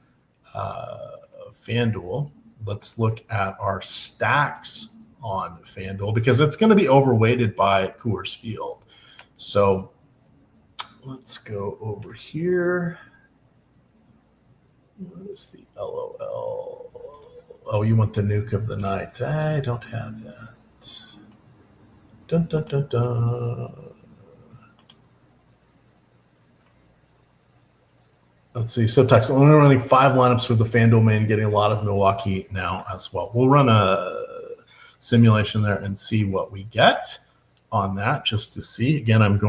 FanDuel. Let's look at our stacks on FanDuel because it's going to be overweighted by Coors Field. So let's go over here. What is the LOL? Oh, you want the nuke of the night. I don't have that. Dun, dun, dun, dun. Let's see. Subtext. Only running 5 lineups for the FanDuel main, getting a lot of Milwaukee now as well. We'll run a simulation there and see what we get on that just to see. Again, I'm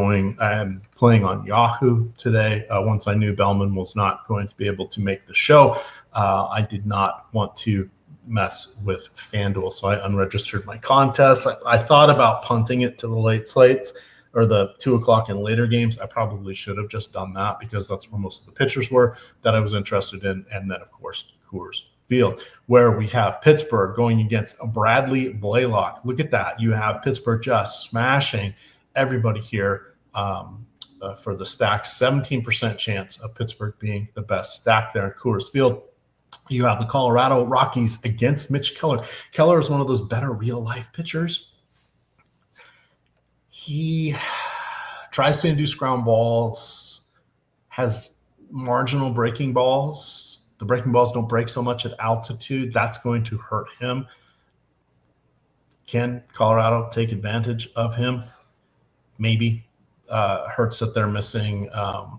playing on Yahoo today. Once I knew Bellman was not going to be able to make the show, I did not want to mess with FanDuel, so I unregistered my contest. I thought about punting it to the late slates or the 2 o'clock and later games. I probably should have just done that because that's where most of the pitchers were that I was interested in. And then, of course, Coors Field, where we have Pittsburgh going against Bradley Blaylock. Look at that. You have Pittsburgh just smashing everybody here for the stack. 17% chance of Pittsburgh being the best stack there in Coors Field. You have the Colorado Rockies against Mitch Keller. Keller is one of those better real-life pitchers. He tries to induce ground balls, has marginal breaking balls. The breaking balls don't break so much at altitude. That's going to hurt him. Can Colorado take advantage of him? Maybe. Hurts that they're missing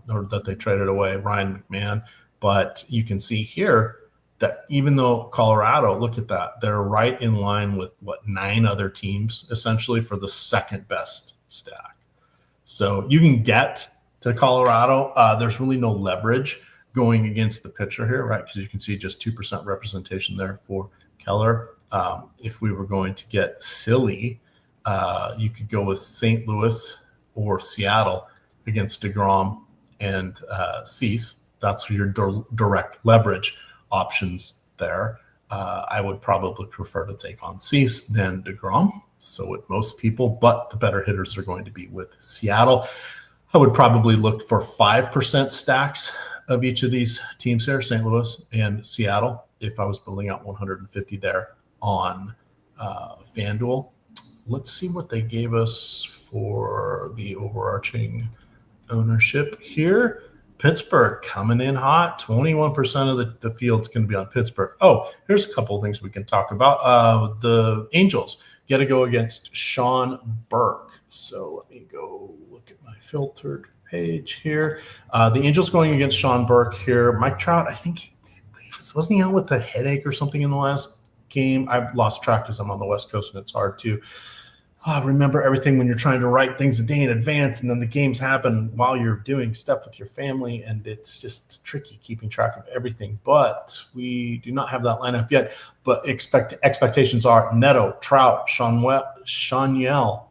or that they traded away Ryan McMahon. But you can see here that even though Colorado, look at that, they're right in line with 9 other teams essentially for the second best stack. So you can get to Colorado. There's really no leverage going against the pitcher here, right? Because you can see just 2% representation there for Keller. If we were going to get silly, you could go with St. Louis or Seattle against DeGrom and Cease. That's your direct leverage options there. I would probably prefer to take on Cease than DeGrom. So would most people, but the better hitters are going to be with Seattle. I would probably look for 5% stacks of each of these teams here, St. Louis and Seattle, if I was building out 150 there on FanDuel. Let's see what they gave us for the overarching ownership here. Pittsburgh coming in hot. 21% of the field's going to be on Pittsburgh. Oh, here's a couple of things we can talk about. The Angels get to go against Sean Burke. So let me go look at my filtered page here. The Angels going against Sean Burke here. Mike Trout, I think wasn't he out with a headache or something in the last game? I've lost track because I'm on the West Coast and it's hard to remember everything when you're trying to write things a day in advance, and then the games happen while you're doing stuff with your family, and it's just tricky keeping track of everything. But we do not have that lineup yet. But expectations are Neto, Trout, Shanyel,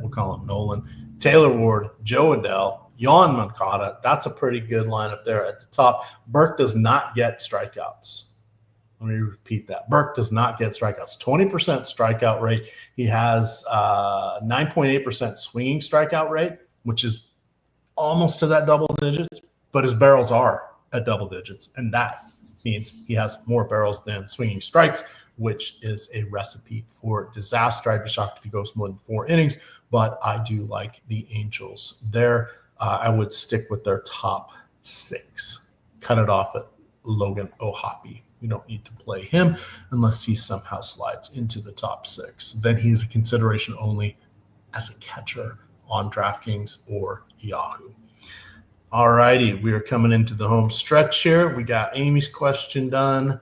we'll call him Nolan, Taylor Ward, Joe Adell, Yohan Moncada. That's a pretty good lineup there at the top. Burke does not get strikeouts. Let me repeat that. Burke does not get strikeouts. 20% strikeout rate. He has 9.8% swinging strikeout rate, which is almost to that double digits, but his barrels are at double digits. And that means he has more barrels than swinging strikes, which is a recipe for disaster. I'd be shocked if he goes more than 4 innings, but I do like the Angels there. I would stick with their top 6. Cut it off at Logan O'Hoppe. You don't need to play him unless he somehow slides into the top 6. Then he's a consideration only as a catcher on DraftKings or Yahoo. All righty, we are coming into the home stretch here. We got Amy's question done.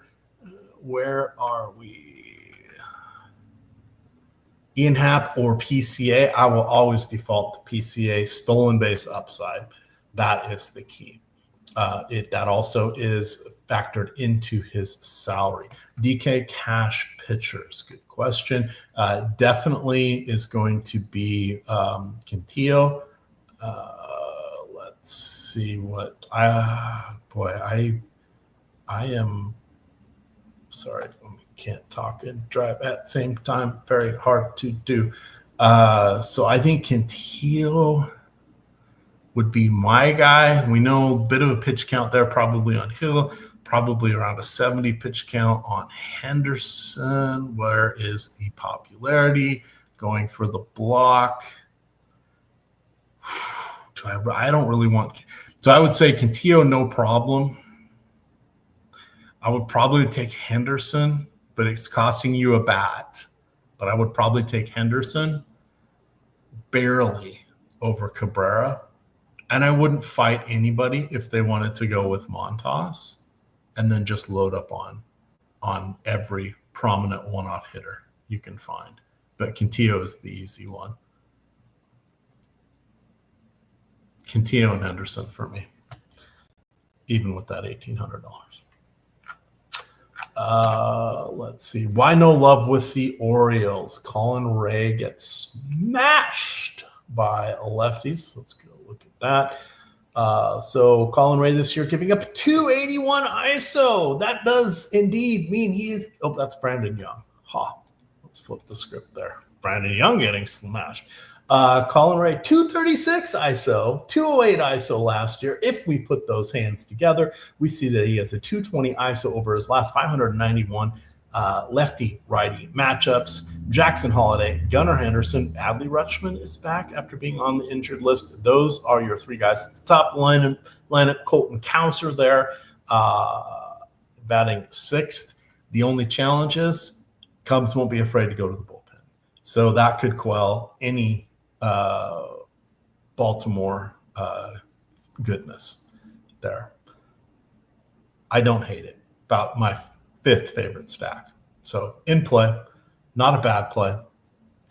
Where are we? Ian Happ or PCA? I will always default to PCA, stolen base upside. That is the key. That also is factored into his salary. DK cash pitchers, good question. Definitely is going to be Quintillo. Let's see what I am sorry, I can't talk and drive at the same time. Very hard to do. So I think Quintillo would be my guy. We know a bit of a pitch count there probably on Hill, probably around a 70 pitch count on Henderson. Where is the popularity? Going for the block. I don't really want. So I would say Cantillo, no problem. I would probably take Henderson, but it's costing you a bat. But I would probably take Henderson barely over Cabrera. And I wouldn't fight anybody if they wanted to go with Montas and then just load up on every prominent one-off hitter you can find. But Cantillo is the easy one. Cantillo and Henderson for me, even with that $1,800. Let's see. Why no love with the Orioles? Colin Ray gets smashed by lefties. Let's go look at that. So Colin Ray this year giving up 281 ISO. That does indeed mean he is. Oh, that's Brandon Young. Let's flip the script there. Brandon Young getting smashed. Colin Ray, 236 ISO, 208 ISO last year. If we put those hands together, we see that he has a 220 ISO over his last 591 lefty-righty matchups. Jackson Holiday, Gunnar Henderson, Adley Rutschman is back after being on the injured list. Those are your three guys at the top lineup. Colton Cowser there, batting sixth. The only challenge is Cubs won't be afraid to go to the bullpen. So that could quell any Baltimore goodness there. I don't hate it. About my fifth favorite stack. So in play, not a bad play.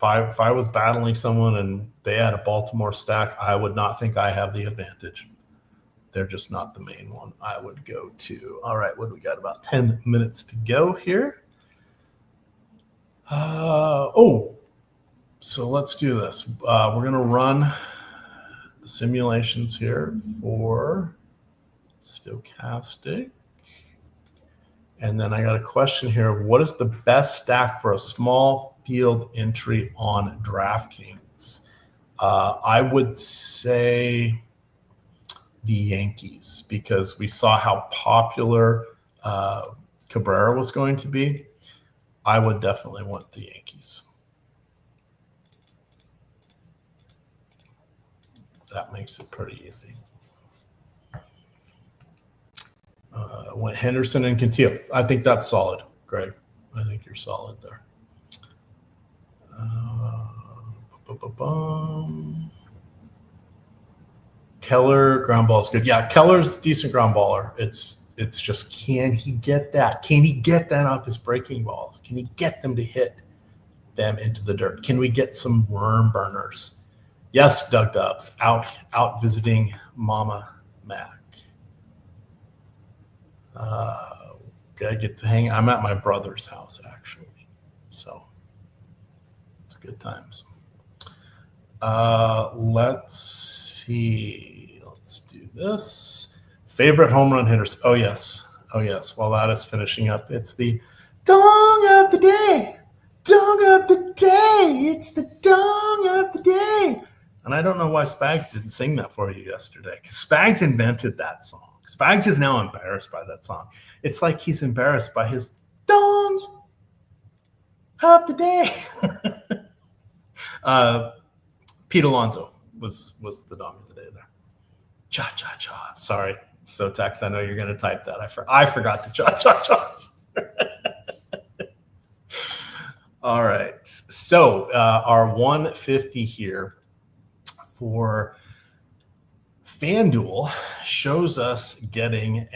If I was battling someone and they had a Baltimore stack, I would not think I have the advantage. They're just not the main one I would go to. All right, what do we got? About 10 minutes to go here. So let's do this. We're going to run the simulations here for Stokastic. And then I got a question here. What is the best stack for a small field entry on DraftKings? I would say the Yankees, because we saw how popular Cabrera was going to be. I would definitely want the Yankees. That makes it pretty easy. Went Henderson and Cantillo. I think that's solid, Greg. I think you're solid there. Keller, ground ball is good. Yeah, Keller's decent ground baller. It's just, can he get that? Can he get that off his breaking balls? Can he get them to hit them into the dirt? Can we get some worm burners? Yes, Doug Dubs, out visiting Mama Mac. I get to hang. I'm at my brother's house, actually. So it's good times. Let's see. Let's do this. Favorite home run hitters. Oh, yes. While that is finishing up, it's the dong of the day. Dong of the day. It's the dong of the day. And I don't know why Spags didn't sing that for you yesterday, because Spags invented that song. Spags is now embarrassed by that song. It's like he's embarrassed by his dong of the day. Pete Alonso was the dong of the day there. Cha-cha-cha. Sorry, Sotax, I know you're going to type that. I forgot the cha-cha-chas. All right. So our 150 here for FanDuel shows us getting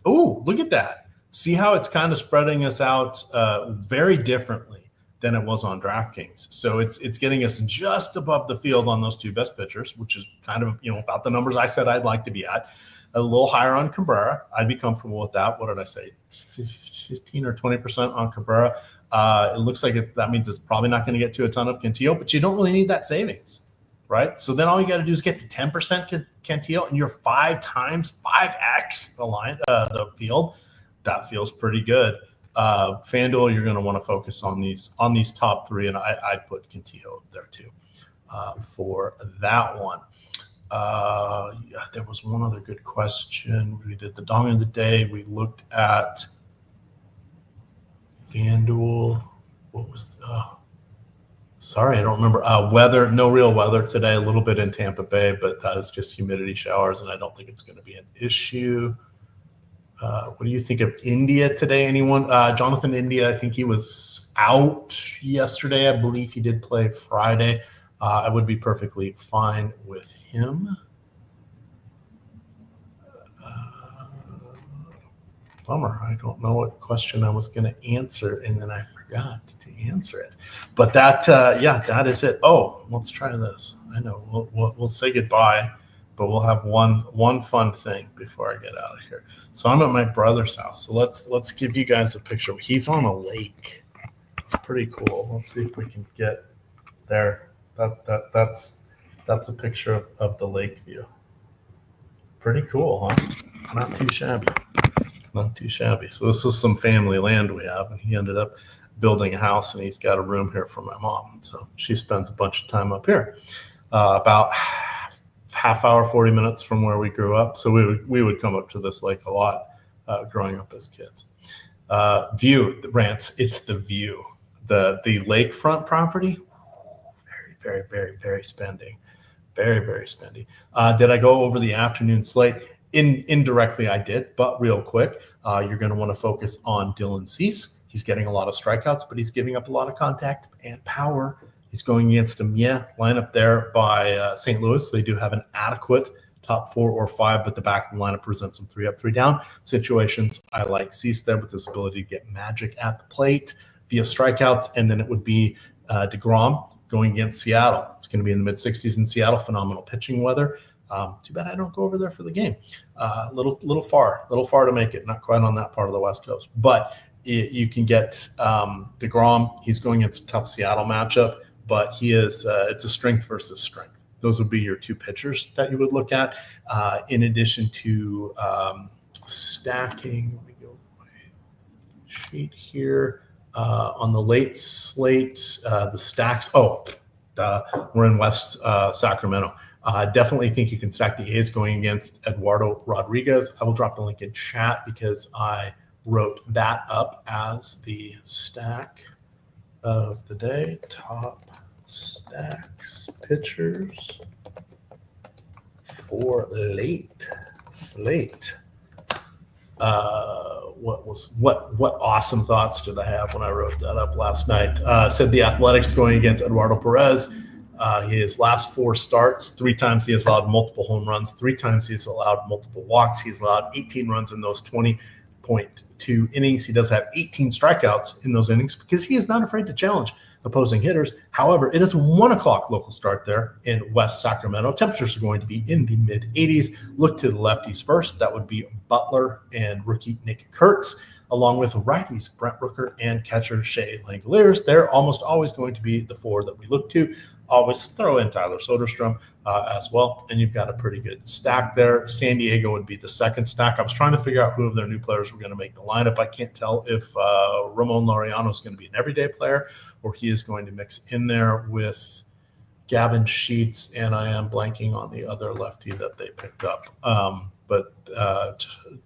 look at that. See how it's kind of spreading us out very differently than it was on DraftKings. So it's getting us just above the field on those two best pitchers, which is kind of, about the numbers I said I'd like to be at. A little higher on Cabrera. I'd be comfortable with that. What did I say? 15 or 20% on Cabrera. It looks like that means it's probably not going to get to a ton of Cantillo, but you don't really need that savings. Right? So then all you got to do is get to 10% Cantillo, and you're 5x the line, the field. That feels pretty good. FanDuel, you're going to want to focus on these top three, and I'd put Cantillo there too for that one. Yeah, there was one other good question. We did the dong of the day. We looked at FanDuel. What was sorry, I don't remember. Weather, no real weather today. A little bit in Tampa Bay, but that is just humidity showers, and I don't think it's going to be an issue. What do you think of India today? Anyone? Jonathan India, I think he was out yesterday. I believe he did play Friday. I would be perfectly fine with him. Bummer. I don't know what question I was going to answer, and then I forgot to answer it. But that, yeah, that is it. Oh, let's try this. I know we'll say goodbye, but we'll have one fun thing before I get out of here. So I'm at my brother's house. So let's give you guys a picture. He's on a lake. It's pretty cool. Let's see if we can get there. That's a picture of the lake view. Pretty cool, huh? Not too shabby. Not too shabby. So this is some family land we have, and he ended up building a house, and he's got a room here for my mom. So she spends a bunch of time up here, about half hour, 40 minutes from where we grew up. So we would come up to this lake a lot growing up as kids. View, the rants, it's the view. The lakefront property, very, very, very, very spending. Very, very spendy. Did I go over the afternoon slate? Indirectly, I did, but real quick, you're going to want to focus on Dylan Cease. He's getting a lot of strikeouts, but he's giving up a lot of contact and power. He's going against him. Yeah, lineup there by St. Louis. They do have an adequate top 4 or 5, but the back of the lineup presents some 3 up, 3 down situations. I like Cease there with his ability to get magic at the plate via strikeouts, and then it would be DeGrom going against Seattle. It's going to be in the mid-60s in Seattle. Phenomenal pitching weather. Too bad I don't go over there for the game. Little far to make it. Not quite on that part of the West Coast, but you can get DeGrom. He's going against a tough Seattle matchup, but he is. It's a strength versus strength. Those would be your 2 pitchers that you would look at. In addition to stacking, let me go to my sheet here. On the late slate, the stacks. We're in West Sacramento. Definitely think you can stack the A's going against Eduardo Rodriguez. I will drop the link in chat because I wrote that up as the stack of the day. Top stacks pitchers for late slate. What awesome thoughts did I have when I wrote that up last night? Said the Athletics going against Eduardo Perez. His last 4 starts, 3 times he has allowed multiple home runs, 3 times he's allowed multiple walks. He's allowed 18 runs in those 20.2 innings. He does have 18 strikeouts in those innings because he is not afraid to challenge opposing hitters. However, it is 1 o'clock local start there in West Sacramento. Temperatures are going to be in the mid-80s. Look to the lefties first. That would be Butler and rookie Nick Kurtz, along with righties Brent Rooker and catcher Shea Langoliers. They're almost always going to be the 4 that we look to. Always throw in Tyler Soderstrom as well, and you've got a pretty good stack there. San Diego would be the second stack. I was trying to figure out who of their new players were going to make the lineup. I can't tell if Ramon Laureano is going to be an everyday player or he is going to mix in there with Gavin Sheets, and I am blanking on the other lefty that they picked up. But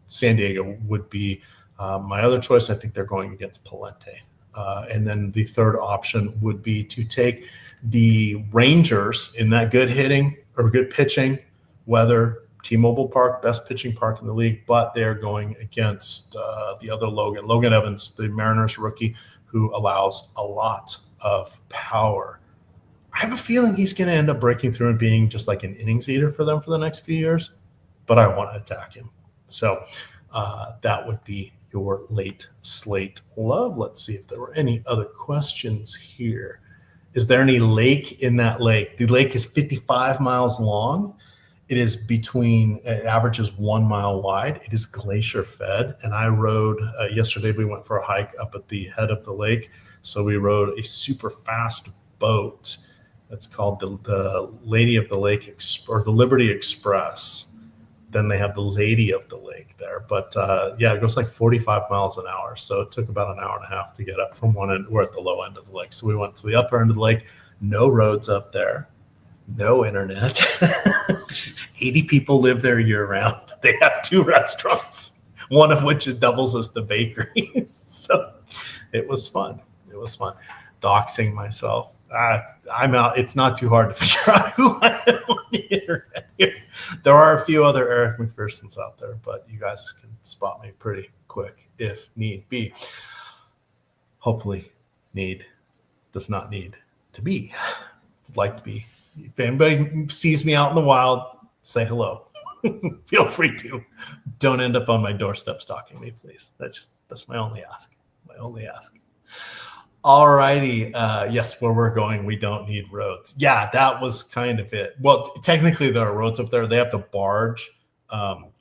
San Diego would be my other choice. I think they're going against Palente. And then the third option would be to take the Rangers in that good hitting or good pitching weather. T-Mobile Park, best pitching park in the league, but they're going against the other Logan Evans, the Mariners rookie, who allows a lot of power. I have a feeling he's going to end up breaking through and being just like an innings eater for them for the next few years, but I want to attack him. So that would be your late slate love. Let's see if there were any other questions here. Is there any lake in that lake? The lake is 55 miles long. It is it averages 1 mile wide. It is glacier fed. And I rode, yesterday we went for a hike up at the head of the lake. So we rode a super fast boat that's called the Lady of the Lake, or the Liberty Express. Then they have the Lady of the Lake there. But yeah, it goes like 45 miles an hour. So it took about an hour and a half to get up from one end. We're at the low end of the lake. So we went to the upper end of the lake. No roads up there. no internet. 80 people live there year round. They have 2 restaurants, one of which doubles as the bakery. So it was fun. It was fun. Doxing myself. I'm out. It's not too hard to figure out who I am on the internet here. There are a few other Eric McPhersons out there, but you guys can spot me pretty quick if need be. Hopefully need does not need to be. Would like to be. If anybody sees me out in the wild, say hello. Feel free to. Don't end up on my doorstep stalking me, please. That's my only ask. My only ask. All righty. Yes, where we're going, we don't need roads. Yeah, that was kind of it. Well, technically there are roads up there. They have to barge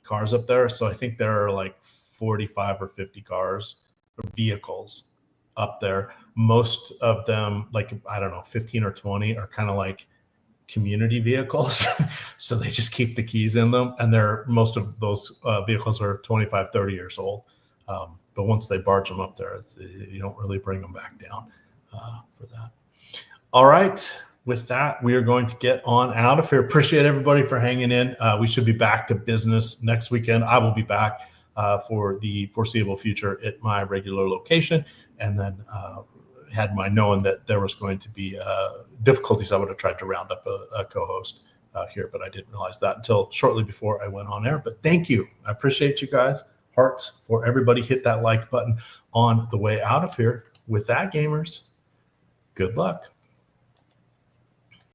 cars up there. So I think there are like 45 or 50 cars or vehicles up there. Most of them, like, I don't know, 15 or 20 are kind of like community vehicles. So they just keep the keys in them. And most of those vehicles are 25, 30 years old. But once they barge them up there, you don't really bring them back down for that. All right. With that, we are going to get on out of here. Appreciate everybody for hanging in. We should be back to business next weekend. I will be back for the foreseeable future at my regular location. And then had my knowing that there was going to be difficulties, I would have tried to round up a co-host here, but I didn't realize that until shortly before I went on air. But thank you. I appreciate you guys. Hearts for everybody. Hit that like button on the way out of here. With that, gamers, good luck.